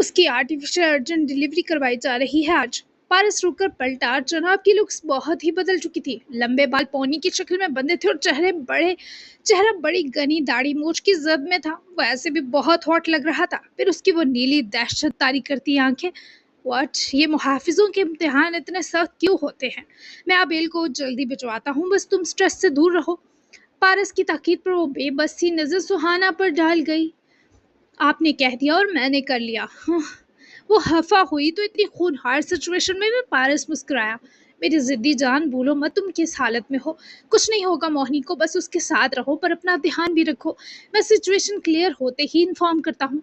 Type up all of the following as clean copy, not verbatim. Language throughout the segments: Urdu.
اس کی آرٹیفیشل ارجنٹ ڈلیوری کروائی جا رہی ہے آج۔ پارس رک کر پلٹا۔ جناب کی لکس بہت ہی بدل چکی تھی۔ لمبے بال پونی کی شکل میں بندھے تھے اور چہرہ بڑی گنی داڑھی مونچھ کی زد میں تھا۔ وہ ایسے بھی بہت ہاٹ لگ رہا تھا۔ پھر اس کی وہ نیلی دہشت طاری کرتی آنکھیں۔ واٹ، یہ محافظوں کے امتحان اتنے سخت کیوں ہوتے ہیں؟ میں آبیل کو جلدی بھجواتا ہوں، بس تم سٹریس سے دور رہو۔ پارس کی تاکید پر وہ بے بس سی نظر سہانا پر ڈال گئی۔ آپ نے کہہ دیا اور میں نے کر لیا۔ وہ خفا ہوئی تو اتنی خونخوار سچویشن میں بھی پارس مسکرایا۔ میری ضدی جان، بھولو مت تم کس حالت میں ہو۔ کچھ نہیں ہوگا موہنی کو، بس اس کے ساتھ رہو پر اپنا دھیان بھی رکھو۔ میں سچویشن کلیئر ہوتے ہی انفارم کرتا ہوں۔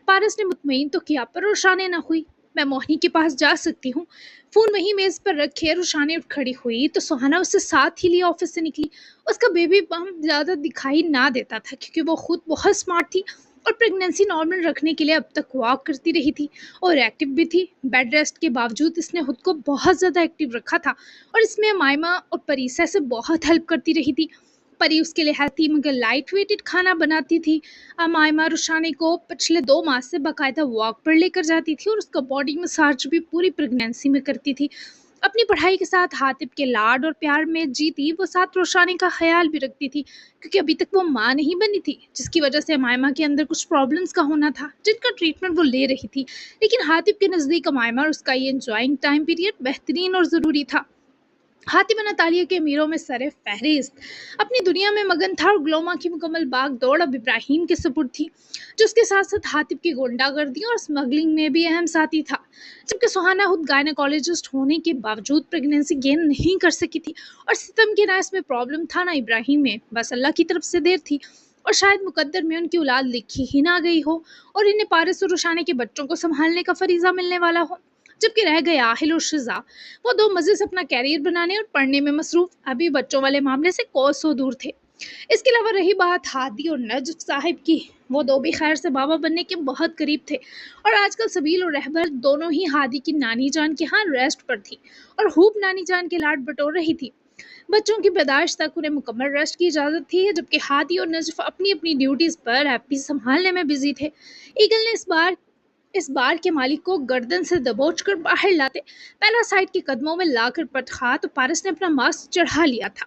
پارس نے مطمئن تو کیا پر روشانے نہ ہوئی۔ میں موہنی کے پاس جا سکتی ہوں؟ فون وہیں میز پر رکھے روشانے اٹھ کھڑی ہوئی تو سہانا اسے ساتھ ہی لیے آفس سے نکلی۔ اس کا بیبی بمپ زیادہ دکھائی نہ دیتا تھا کیونکہ وہ خود بہت سمارٹ تھی اور پریگنینسی نارمل رکھنے کے لیے اب تک واک کرتی رہی تھی اور ایکٹیو بھی تھی۔ بیڈ ریسٹ کے باوجود اس نے خود کو بہت زیادہ ایکٹیو رکھا تھا اور اس میں مائمہ اور پریسا سے بہت ہیلپ کرتی رہی تھی۔ پری اس کے لیے ہیلتھی مگر لائٹ ویٹڈ کھانا بناتی تھی۔ مائمہ روشانے کو پچھلے 2 ماہ سے باقاعدہ واک پر لے کر جاتی تھی اور اس کا باڈی مساج بھی پوری پریگنینسی میں کرتی تھی۔ اپنی پڑھائی کے ساتھ حاطب کے لاڈ اور پیار میں جیتی وہ ساتھ روشانے کا خیال بھی رکھتی تھی کیونکہ ابھی تک وہ ماں نہیں بنی تھی، جس کی وجہ سے مائمہ کے اندر کچھ پرابلمز کا ہونا تھا جن کا ٹریٹمنٹ وہ لے رہی تھی۔ لیکن حاطب کے نزدیک مائمہ اور اس کا یہ انجوائنگ ٹائم پیریڈ بہترین اور ضروری تھا۔ حاتم ناتالیہ کے امیروں میں سر فہرست اپنی دنیا میں مگن تھا اور گلوما کی مکمل باغ دوڑ اب ابراہیم کے سپرد تھی، جو اس کے ساتھ ساتھ حاتم کی گونڈا گردی اور اسمگلنگ میں بھی اہم ساتھی تھا۔ جبکہ سہانا خود گائنیکالوجسٹ ہونے کے باوجود پریگنینسی گین نہیں کر سکی تھی اور ستم کے نہ اس میں پرابلم تھا نہ ابراہیم میں، بس اللہ کی طرف سے دیر تھی اور شاید مقدر میں ان کی اولاد لکھی ہی نہ گئی ہو اور انہیں پارس اور روشانے کے بچوں کو سنبھالنے کا فریضہ ملنے والا ہو۔ جبکہ رہ گئے آہل اور شزا، وہ 2 مزے سے اپنا کیریئر بنانے اور پڑھنے میں مصروف، ابھی بچوں والے معاملے سے کوسوں دور تھے۔ اس کے علاوہ رہی بات ہادی اور نجف صاحب کی، وہ 2 بھی خیر سے بابا بننے کے بہت قریب تھے اور آج کل سبیل اور رہبر دونوں ہی ہادی کی نانی جان کے ہاں ریسٹ پر تھی اور خوب نانی جان کے لاڈ بٹور رہی تھی۔ بچوں کی پیدائش تک انہیں مکمل ریسٹ کی اجازت تھی، جبکہ ہادی اور نجف اپنی اپنی ڈیوٹیز پر ایپی سنبھالنے میں بزی تھے۔ ایگل نے اس بار کے مالک کو گردن سے دبوچ کر باہر لاتے پیراسائٹ کے قدموں میں لا کر پٹخا تو پارس نے اپنا ماسک چڑھا لیا تھا۔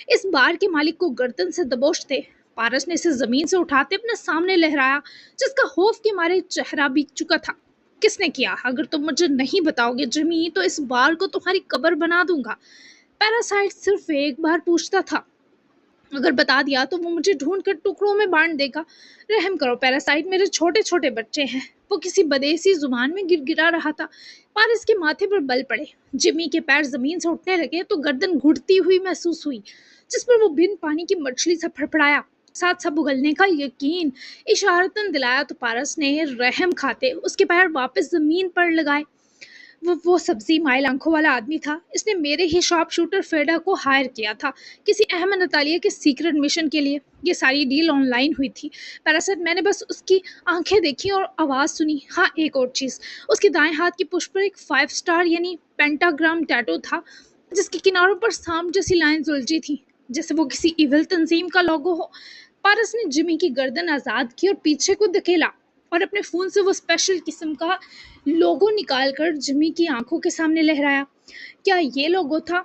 اس بار کے مالک کو گردن سے دبوچتے پارس نے اسے زمین سے اٹھاتے اپنے سامنے لہرایا، جس کا خوف کے مارے چہرہ بیک چکا تھا۔ کس نے کیا؟ اگر تم مجھے نہیں بتاؤ گے جمی تو اس بار کو تمہاری قبر بنا دوں گا۔ پیراسائٹ صرف ایک بار پوچھتا تھا، اگر بتا دیا تو وہ مجھے ڈھونڈ کر ٹکڑوں میں بانٹ دے گا۔ رحم کرو پیراسائٹ، میرے چھوٹے چھوٹے بچے ہیں۔ وہ کسی بدیسی زبان میں گڑگڑا رہا تھا۔ پارس کے ماتھے پر بل پڑے۔ جمی کے پیر زمین سے اٹھنے لگے تو گردن گھٹتی ہوئی محسوس ہوئی، جس پر وہ بن پانی کی مچھلی سا پھڑپڑایا۔ ساتھ ساتھ اگلنے کا یقین اشارتاً دلایا تو پارس نے رحم کھاتے اس کے پیر واپس زمین پر لگائے۔ وہ سبزی مائل آنکھوں والا آدمی تھا۔ اس نے میرے ہی شارپ شوٹر فیڈا کو ہائر کیا تھا کسی احمد نتالیہ کے سیکرٹ مشن کے لیے۔ یہ ساری ڈیل آن لائن ہوئی تھی پیراسائٹ، میں نے بس اس کی آنکھیں دیکھی اور آواز سنی۔ ہاں ایک اور چیز، اس کے دائیں ہاتھ کی پشت پر ایک 5 اسٹار یعنی پینٹاگرام ٹیٹو تھا، جس کے کناروں پر سانپ جیسی لائنز الجھی تھی جیسے وہ کسی ایول تنظیم کا لوگو ہو۔ پارس نے جمی کی گردن آزاد کی اور پیچھے کو دھکیلا اور اپنے فون سے وہ اسپیشل قسم کا لوگو نکال کر جمی کی آنکھوں کے سامنے لہرایا۔ کیا یہ لوگو تھا؟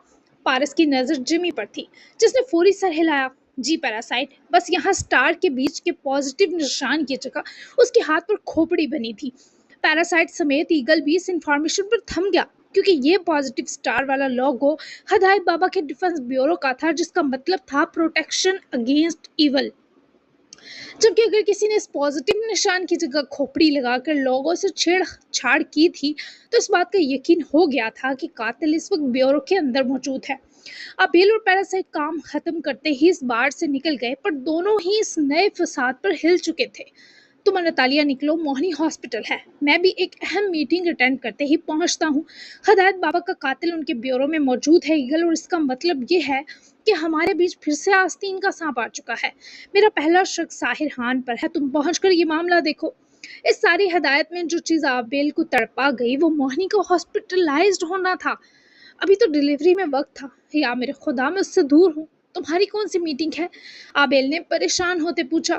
پارس کی نظر جمی پر تھی، جس نے فوری سر ہلایا۔ جی پیراسائٹ، بس یہاں سٹار کے بیچ کے پازیٹیو نشان کی جگہ اس کے ہاتھ پر کھوپڑی بنی تھی۔ پیراسائٹ سمیت ایگل بھی اس انفارمیشن پر تھم گیا کیونکہ یہ پازیٹیو سٹار والا لوگو ہدایت بابا کے ڈیفنس بیورو کا تھا، جس کا مطلب تھا پروٹیکشن اگینسٹ ایول۔ جبکہ اگر کسی نے اس پازیٹیو نشان کی جگہ کھوپڑی لگا کر لوگوں سے چھیڑ چھاڑ کی تھی تو اس بات کا یقین ہو گیا تھا کہ قاتل اس وقت بیورو کے اندر موجود ہے۔ ابیل اور پیراسائٹ کام ختم کرتے ہی اس بار سے نکل گئے، پر دونوں ہی اس نئے فساد پر ہل چکے تھے۔ تم نتالیہ نکلو، موہنی ہاسپٹل ہے، میں بھی ایک اہم میٹنگ اٹینڈ کرتے ہی پہنچتا ہوں۔ ہدایت بابا کا قاتل ان کے بیورو میں موجود ہے ایگل، اور اس کا مطلب یہ ہے کہ ہمارے بیچ پھر سے آستین کا سانپ آ چکا ہے۔ میرا پہلا شک ساحر خان پر ہے، تم پہنچ کر یہ معاملہ دیکھو۔ اس ساری ہدایت میں جو چیز آبیل کو تڑپا گئی وہ موہنی کا ہاسپٹلائزڈ ہونا تھا۔ ابھی تو ڈیلیوری میں وقت تھا، یا میرے خدا میں اس سے دور ہوں۔ تمہاری کون سی میٹنگ ہے؟ آبیل نے پریشان ہوتے پوچھا۔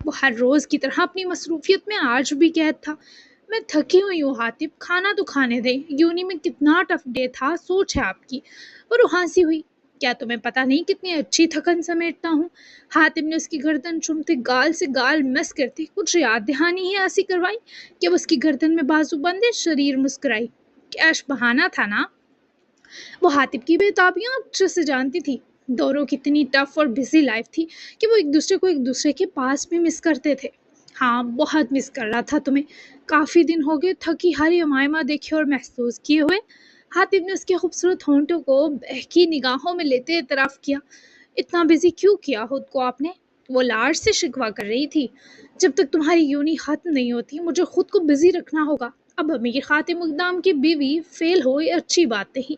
وہ ہر روز کی طرح اپنی مصروفیت میں آج بھی قید تھا۔ میں تھکی ہوئی ہوں حاتب، کھانا تو کھانے دے، یونی میں کتنا ٹف ڈے تھا، سوچ ہے آپ کی۔ وہ روحانسی ہوئی، کیا تمہیں پتہ نہیں کتنی اچھی تھکن سمیٹتا ہوں؟ حاتم نے اس کی گردن چومتے گال سے گال مس کرتے کچھ یاد دہانی ہی ایسی کروائی کہ وہ اس کی گردن میں بازو بندے شریر مسکرائی۔ کیش بہانہ تھا نا؟ وہ حاتب کی بےتابیاں اچھے سے جانتی تھی۔ دونوں کی اتنی ٹف اور بزی لائف تھی کہ وہ ایک دوسرے کو ایک دوسرے کے پاس بھی مس کرتے تھے۔ ہاں، بہت مس کر رہا تھا تمہیں، کافی دن ہو گئے تھکی ہاری امائمہ دیکھے اور محسوس کیے ہوئے۔ حاتب نے اس کے خوبصورت ہونٹوں کو بہکی نگاہوں میں لیتے اعتراف کیا۔ اتنا بزی کیوں کیا خود کو آپ نے؟ وہ لاڈ سے شکوہ کر رہی تھی۔ جب تک تمہاری یونی ختم نہیں ہوتی مجھے خود کو بزی رکھنا ہوگا۔ اب امیر خاتم اقدام کی بیوی فیل ہو یہ اچھی بات نہیں۔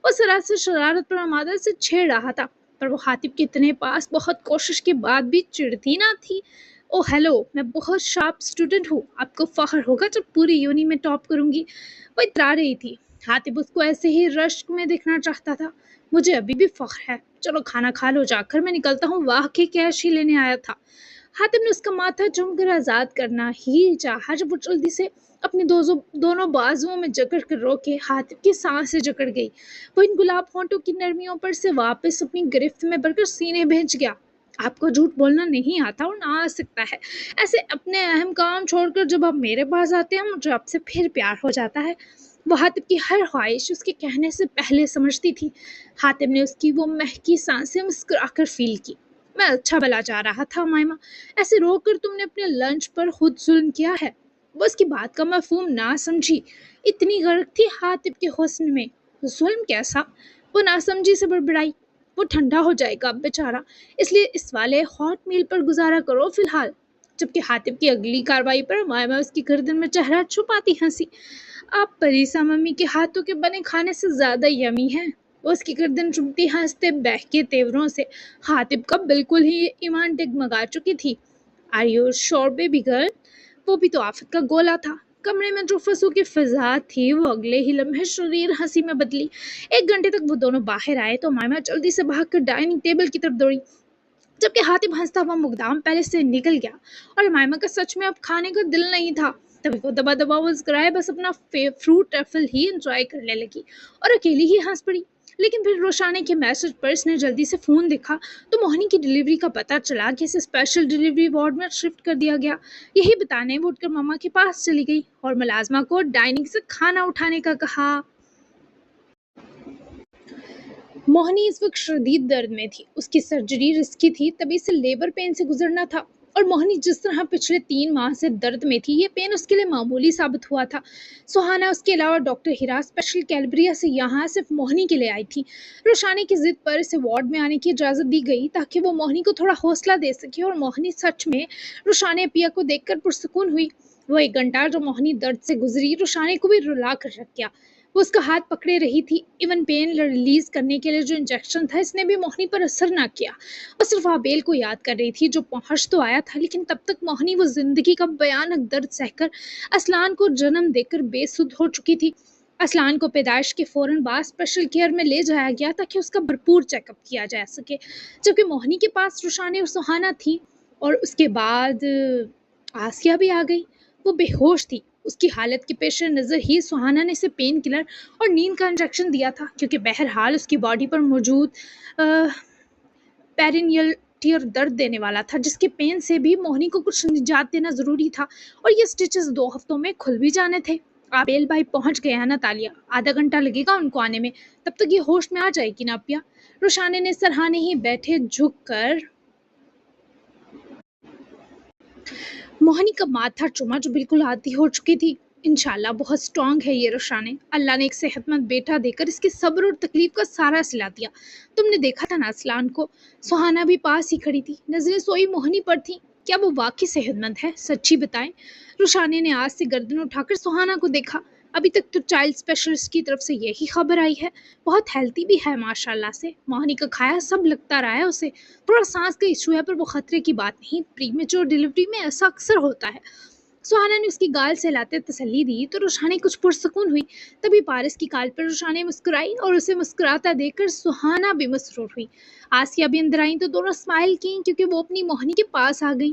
وہ سراسر شرارت پر آمادہ سے چھیڑ رہا تھا، پر وہ خاتب کے اتنے پاس بہت کوشش کے بعد بھی چڑھتی نہ تھی۔ او ہیلو، میں بہت شارپ اسٹوڈنٹ ہوں، آپ کو فخر ہوگا جب پوری یونی میں ٹاپ کروں گی۔ وہ اترا رہی تھی۔ حاتب اس کو ایسے ہی رشک میں دیکھنا چاہتا تھا۔ مجھے ابھی بھی فخر ہے، چلو کھانا کھا لو جا کر، میں نکلتا ہوں، واقعی کیش ہی لینے آیا تھا۔ حاتم نے اس کا ماتھا چوم کر آزاد کرنا ہی چاہا جب وہ جلدی سے اپنے دونوں بازوؤں میں جکڑ کر روکے حاتب کی سانسیں جکڑ گئی۔ وہ ان گلاب ہونٹوں کی نرمیوں پر سے واپس اپنی گرفت میں بڑھ کر سینے بھیج گیا۔ آپ کو جھوٹ بولنا نہیں آتا اور نہ آ سکتا ہے، ایسے اپنے اہم کام چھوڑ کر جب آپ میرے پاس آتے ہیں مجھے آپ سے پھر پیار ہو جاتا ہے۔ وہ حاتب کی ہر خواہش اس کے کہنے سے پہلے سمجھتی تھی۔ حاتب نے اس کی وہ مہکی سانسیں مسکرا کر فیل کی۔ میں اچھا بلا چاہ رہا تھا مائمہ، ایسے رو کر تم نے اپنے لنچ پر خود ظلم کیا ہے۔ وہ اس کی بات کا مفہوم نہ سمجھی، اتنی غرق تھی حاتب کے حسن میں۔ ظلم کیسا؟ وہ ناسمجھی سے بڑبڑائی۔ وہ ٹھنڈا ہو جائے گا اب بیچارہ، اس لیے اس والے ہاٹ میل پر گزارا کرو فی الحال۔ جبکہ حاتب کی اگلی کارروائی پر مائمہ اس کی گردن میں چہرہ چھپاتی ہنسی۔ آپ پریسا ممی کے ہاتھوں کے بنے کھانے سے زیادہ یمی ہیں۔ وہ اس کی گردن چومتی ہنستے بہکے تیوروں سے حاتب کا بالکل ہی ایمان ڈگمگا چکی تھی۔ Are you sure baby girl? وہ بھی تو آفت کا گولا تھا۔ کمرے میں جو فضو کی فضا تھی وہ اگلے ہی لمحے شریر ہنسی میں بدلی۔ 1 گھنٹے تک وہ دونوں باہر آئے تو مائمہ جلدی سے بھاگ کر ڈائننگ ٹیبل کی طرف دوڑی، جبکہ حاتب ہنستا ہوا مقدام پہلے سے نکل گیا اور مائمہ کا سچ میں اب کھانے کا دل نہیں تھا۔ تبھی وہ دبا دبا مسکرائے بس اپنا فروٹ ٹرفل ہی انجوائے کرنے لگی اور اکیلی ہی ہنس پڑی۔ لیکن پھر روشانے کے میسج پر اس نے جلدی سے فون دیکھا تو موہنی کی ڈلیوری کا پتہ چلا کہ اسے اسپیشل ڈلیوری وارڈ میں شفٹ کر دیا گیا۔ یہی بتانے وہ اٹھ کر ماما کے پاس چلی گئی اور ملازمہ کو ڈائننگ سے کھانا اٹھانے کا کہا۔ موہنی اس وقت شدید درد میں تھی، اس کی سرجری رسکی تھی، تبھی سے لیبر پین سے گزرنا تھا، اور موہنی جس طرح پچھلے 3 ماہ سے درد میں تھی یہ پین اس کے لیے معمولی ثابت ہوا تھا۔ سہانا اس کے علاوہ ڈاکٹر ہیرا اسپیشل کیلیبریا سے یہاں صرف موہنی کے لیے آئی تھی۔ روشانے کی ضد پر اسے وارڈ میں آنے کی اجازت دی گئی تاکہ وہ موہنی کو تھوڑا حوصلہ دے سکے، اور موہنی سچ میں روشانے پیا کو دیکھ کر پرسکون ہوئی۔ وہ 1 گھنٹہ جو موہنی درد سے گزری روشانے کو بھی رلا کر رکھ گیا۔ وہ اس کا ہاتھ پکڑے رہی تھی، ایون پین ریلیز کرنے کے لیے جو انجیکشن تھا اس نے بھی موہنی پر اثر نہ کیا۔ وہ صرف آبیل کو یاد کر رہی تھی جو پہنچ تو آیا تھا، لیکن تب تک موہنی وہ زندگی کا بھیانک درد سہ کر اسلان کو جنم دے کر بے سدھ ہو چکی تھی۔ اسلان کو پیدائش کے فوراً بعد اسپیشل کیئر میں لے جایا گیا تاکہ اس کا بھرپور چیک اپ کیا جا سکے، جبکہ موہنی کے پاس روشانے اور سہانا تھی، اور اس کے بعد آسیہ بھی آ گئی۔ وہ بے ہوش تھی۔ اس کی حالت کے پیش نظر ہی سہانا نے اسے پین کلر اور نیند کا انجیکشن دیا تھا، کیونکہ بہرحال اس کی باڈی پر موجود پیرینیل ٹیئر درد دینے والا تھا، جس کے پین سے بھی موہنی کو کچھ نجات دینا ضروری تھا، اور یہ سٹیچز 2 ہفتوں میں کھل بھی جانے تھے۔ آبیل بھائی پہنچ گیا نا تالیہ، آدھا گھنٹہ لگے گا ان کو آنے میں، تب تک یہ ہوش میں آ جائے گی نا پیا؟ روشانے نے سرہانے ہی بیٹھے جھک کر موہنی کا ماتھا چوما جو بالکل عادی ہو چکی تھی۔ انشاءاللہ بہت سٹرونگ ہے یہ روشانے، اللہ نے ایک صحت مند بیٹا دے کر اس کے صبر اور تکلیف کا سارا سلا دیا۔ تم نے دیکھا تھا نا اسلان کو؟ سہانا بھی پاس ہی کھڑی تھی، نظریں سوئی موہنی پر تھیں۔ کیا وہ واقعی صحت مند ہے؟ سچی بتائیں۔ روشانے نے آج سے گردن اٹھا کر سہانا کو دیکھا۔ ابھی تک تو چائلڈ اسپیشلسٹ کی طرف سے یہی خبر آئی ہے، بہت ہیلتھی بھی ہے ماشاءاللہ سے، موہنی کا کھایا سب لگتا رہا ہے اسے، تھوڑا سانس کا ایشو ہے پر وہ خطرے کی بات نہیں، پری میچور ڈلیوری میں ایسا اکثر ہوتا ہے۔ سہانا نے اس کی گال سے لاتے تسلی دی تو روشانے کچھ پرسکون ہوئی، تبھی پارس کی گال پر روشانے مسکرائی اور اسے مسکراتا دیکھ کر سہانا بھی مسرور ہوئی۔ آسیہ بھی اندر آئیں تو دونوں اسمائل کیں کیونکہ وہ اپنی موہنی کے پاس آ گئی۔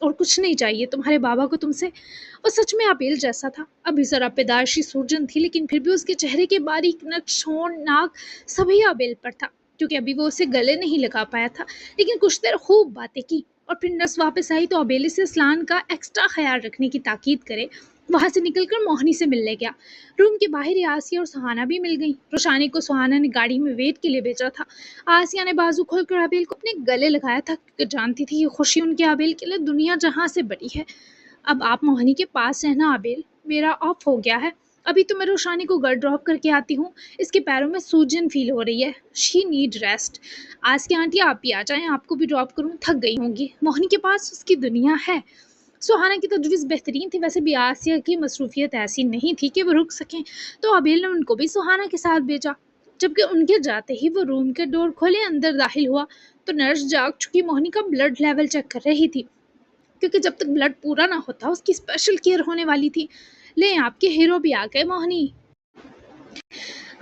اور کچھ نہیں چاہیے تمہارے بابا کو تم سے۔ وہ سچ میں آبیل جیسا تھا، ابھی ذرا پیدائشی سوجن تھی، لیکن پھر بھی اس کے چہرے کے باریک نقش، ہونٹ، ناک سبھی آبیل پر تھا، کیونکہ ابھی وہ اسے گلے نہیں لگا پایا تھا۔ لیکن کچھ دیر خوب باتیں کی اور پھر نرس واپس آئی تو آبیل سے اسلان کا ایکسٹرا خیال رکھنے کی تاکید کرے وہاں سے نکل کر موہنی سے ملنے گیا۔ روم کے باہر ہی آسیہ اور سہانا بھی مل گئیں۔ روشانی کو سہانا نے گاڑی میں ویٹ کے لیے بھیجا تھا۔ آسیہ نے بازو کھول کر آبیل کو اپنے گلے لگایا تھا، کیونکہ جانتی تھی یہ خوشی ان کے آبیل کے لیے دنیا جہاں سے بڑی ہے۔ اب آپ موہنی کے پاس رہنا آبیل، میرا آف ہو گیا ہے۔ ابھی تو میں روشانی کو گھر ڈراپ کر کے آتی ہوں، اس کے پیروں میں سوجن فیل ہو رہی ہے، شی نیڈ ریسٹ۔ آسیہ آنٹی آپ بھی آ جائیں، آپ کو بھی ڈراپ کروں، تھک گئی ہوں گی، موہنی کے پاس اس کی دنیا ہے۔ سہانا کی تجویز بہترین تھی، ویسے بھی آسیہ کی مصروفیت ایسی نہیں تھی کہ وہ رک سکیں، تو آبیل نے ان کو بھی سہانا کے ساتھ بھیجا۔ جبکہ ان کے جاتے ہی وہ روم کے ڈور کھولے اندر داخل ہوا تو نرس جاگ چکی موہنی کا بلڈ لیول چیک کر رہی تھی، کیونکہ جب تک بلڈ پورا نہ ہوتا اس کی اسپیشل کیئر ہونے والی تھی۔ لیں آپ کے ہیرو بھی آ گئے موہنی۔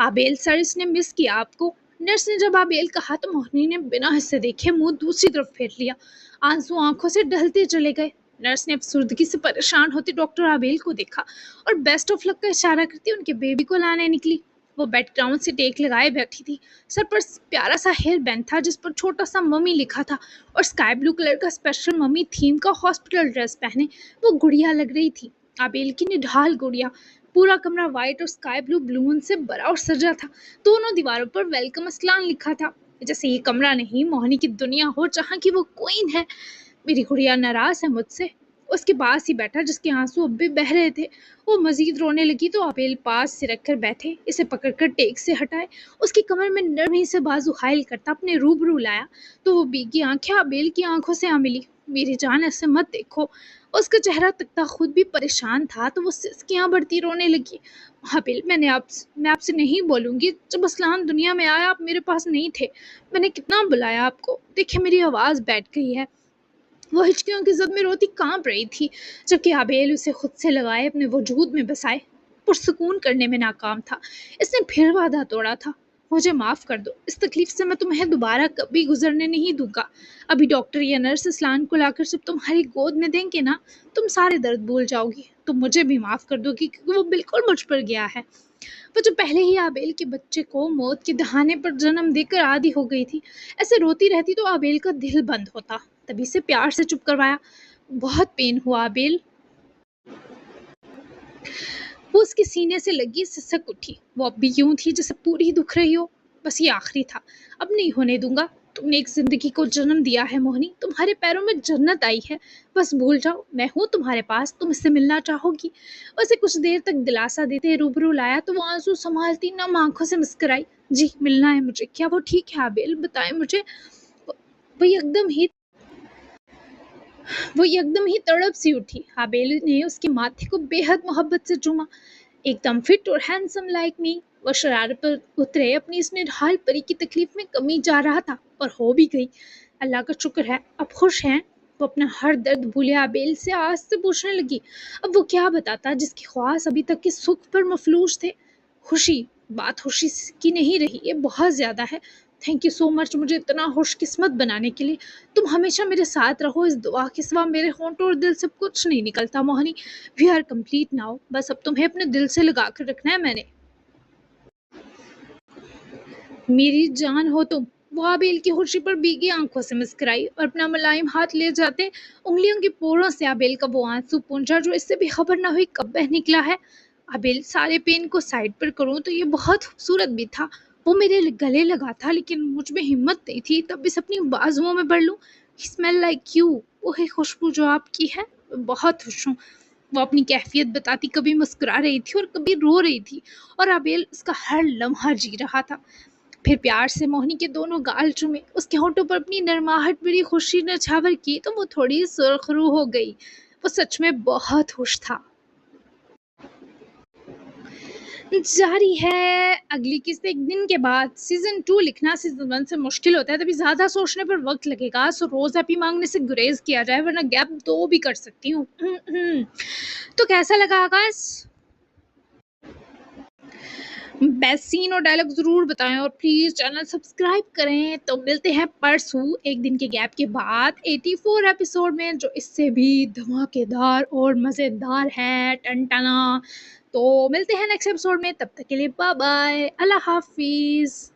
آبیل سر، اس نے مس کیا آپ کو۔ نرس نے جب آبیل کہا تو موہنی نے بنا حصے دیکھے منہ دوسری طرف پھیر لیا، آنسو آنکھوں سے ڈھلتے چلے گئے۔ نرس نے افسردگی سے پریشان ہوتے ڈاکٹر آبیل کو دیکھا اور بیسٹ آف لک کا اشارہ کرتی ان کے بیبی کو لانے نکلی۔ وہ بیک گراؤنڈ سے ٹیک لگائے بیٹھی تھی، سر پر پیارا سا ہیئر بینڈ تھا جس پر چھوٹا سا ممی لکھا تھا، اور اسکائی بلو کلر کا اسپیشل ممی تھیم کا ہاسپٹل ڈریس پہنے وہ گڑیا لگ رہی تھی، آبیل کی نڈھال گڑیا۔ پورا کمرہ وائٹ اور اسکائی بلو بلون سے بھرا اور سجا تھا، دونوں دیواروں پر ویلکم اسلان لکھا تھا، جیسے یہ کمرہ نہیں موہنی کی دنیا ہو جہاں کی وہ کوئین ہے۔ میری گڑیا ناراض ہے مجھ سے، اس کے پاس ہی بیٹھا جس کے آنسو اب بھی بہہ رہے تھے۔ وہ مزید رونے لگی تو آبیل پاس سے رکھ کر بیٹھے، اسے پکڑ کر ٹیک سے ہٹائے، اس کی کمر میں نرمی سے بازو حائل کرتا اپنے روبرو لایا تو وہ بیگی آنکھیں آبیل کی آنکھوں سے آ ملی۔ میری جان ایسے مت دیکھو، اس کا چہرہ تکتا خود بھی پریشان تھا تو وہ سسکیاں بڑھتی رونے لگی۔ آبیل، میں آپ سے نہیں بولوں گی، جب اسلان دنیا میں آیا آپ میرے پاس نہیں تھے، میں نے کتنا بلایا آپ کو، دیکھیں میری آواز بیٹھ گئی ہے۔ وہ ہچکیوں کی زد میں روتی کانپ رہی تھی، جبکہ آبیل اسے خود سے لگائے اپنے وجود میں بسائے پرسکون کرنے میں ناکام تھا۔ اس نے پھر وعدہ توڑا تھا، مجھے معاف کر دو، اس تکلیف سے میں تمہیں دوبارہ کبھی گزرنے نہیں دوں گا۔ ابھی ڈاکٹر یا نرس اسلان کو لا کر جب تمہاری گود میں دیں گے نا، تم سارے درد بھول جاؤ گی، تم مجھے بھی معاف کر دو گی، کیونکہ وہ بالکل مجھ پر گیا ہے۔ وہ جو پہلے ہی آبیل کے بچے کو موت کے دہانے پر جنم دے کر عادی ہو گئی تھی، ایسے روتی رہتی تو آبیل کا دل بند ہوتا، تبھی سے پیار سے چپ کروایا۔ بہت پین ہوا آبیل۔ وہ اس کے سینے سے لگی سسک اٹھی، وہ اب بھی یوں تھی جیسے پوری دکھ رہی ہو۔ بس یہ آخری تھا، اب نہیں ہونے دوں گا، تم نے ایک زندگی کو جنم دیا ہے موہنی، تمہارے پیروں میں جنت آئی ہے، بس بھول جاؤ میں ہوں تمہارے پاس، تم اس سے ملنا چاہو گی۔ اسے کچھ دیر تک دلاسا دیتے روبرو لایا تو وہ آنسو سنبھالتی نم آنکھوں سے مسکرائی، جی ملنا ہے مجھے، کیا وہ ٹھیک ہے آبیل، بتائیں مجھے۔ وہ یکدم ہی تڑپ سی اٹھی۔ آبیل نے اس کے ماتھے کو بے حد محبت سے چوما۔ ایک دم فٹ اور ہینڈسم لائک می۔ وہ شرارت پر اترے اپنی اس نڈھال پری کی تکلیف میں کمی جا رہا تھا، اور ہو بھی گئی۔ اللہ کا شکر ہے اب خوش ہیں۔ وہ اپنا ہر درد بھولے آبیل سے آس سے پوچھنے لگی، اب وہ کیا بتاتا جس کی خواص ابھی تک کے سکھ پر مفلوج تھے۔ خوشی، بات خوشی کی نہیں رہی، یہ بہت زیادہ ہے۔ تھینک یو سو مچ مجھے اتنا خوش قسمت بنانے کے لیے، تم ہمیشہ میرے ساتھ رہو، اس دعا کے سوا میرے ہونٹوں اور دل سے کچھ نہیں نکلتا Mohini. We are complete now, بس اب تمہیں اپنے دل سے لگا کر رکھنا ہے میں نے۔ میری جان ہو تم۔ وہ آبیل کی خوشی پر بیگی آنکھوں سے مسکرائی اور اپنا ملائم ہاتھ لے جاتے انگلیوں کی پوروں سے آبیل کا وہ آنسو پونچھا جو اس سے بھی خبر نہ ہوئی کب بہہ نکلا ہے۔ آبیل، سارے پین کو سائڈ پر کروں تو یہ بہت خوبصورت بھی تھا، وہ میرے گلے لگا تھا، لیکن مجھ میں ہمت نہیں تھی تب اس اپنی بازوؤں میں بڑھ لوں۔ اسمیل لائک یو، وہی خوشبو جو آپ کی ہے، میں بہت خوش ہوں۔ وہ اپنی کیفیت بتاتی کبھی مسکرا رہی تھی اور کبھی رو رہی تھی، اور آبیل اس کا ہر لمحہ جی رہا تھا۔ پھر پیار سے موہنی کے دونوں گال چومے، اس کے ہونٹوں پر اپنی نرماہٹ بڑی خوشی نچھاور کی تو وہ تھوڑی سرخ رو ہو گئی۔ وہ سچ میں بہت خوش تھا۔ جاری ہے اگلی قسط ایک دن کے بعد۔ سیزن 2 لکھنا سیزن 1 سے مشکل ہوتا ہے، تبھی زیادہ سوچنے پر وقت لگے گا، سو روز ایپی مانگنے سے گریز کیا جائے، ورنہ گیپ 2 بھی کر سکتی ہوں۔ تو کیسا لگا آغاز؟ بیسٹ سین اور ڈائلاگ ضرور بتائیں اور پلیز چینل سبسکرائب کریں. تو ملتے ہیں پرسوں ایک دن کے گیپ کے بعد 84 ایپیسوڈ میں جو اس سے بھی دھماکے دار اور مزیدار ہے. ٹن ٹنا. تو ملتے ہیں نیکسٹ ایپیسوڈ میں. تب تک کے لیے بائے بائے. اللہ حافظ.